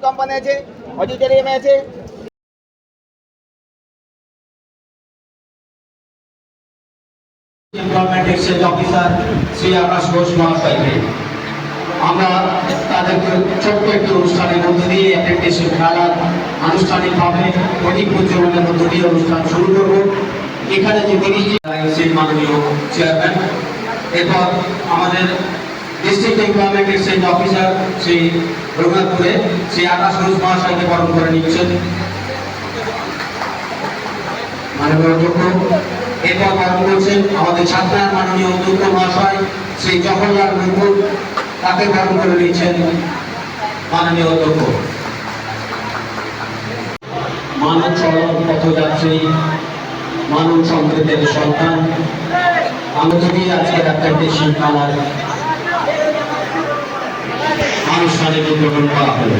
Company আছে, auditorium আছে। Employment exchange officer Shri Akash Ghosh মহাশয়কে আমরা তাদেরকে ছোট্ট একটি অনুষ্ঠানের মধ্য দিয়ে অ্যাপ্রেন্টিসশিপ খেলার আনুষ্ঠানিকভাবে অধিক উজ্জ্বলনের মধ্য দিয়ে অনুষ্ঠান শুরু করব। এখানে যে তিনি মাননীয় চেয়ারম্যান, এরপর আমাদের district employment exchange officer Shri রঘুনাথপুরে শ্রী আকাশ ঘোষ মহাশয়কে বরণ করে নিচ্ছেন মাননীয় অধ্যক্ষ। এরপর বরণ করছেন আমাদের ছাত্রার মাননীয় অধ্যক্ষ মহাশয় শ্রী জওহরলাল মুর্মু, তাকে বরণ করে নিচ্ছেন মাননীয় অধ্যক্ষ। মানব চলন পথযাত্রী, মানব সম্প্রীতির সন্তান, আমাদেরই আজকের অ্যাপ্রেন্টিসশিপ খেলার আনুষ্ঠানিক উদ্বোধন করা হলো।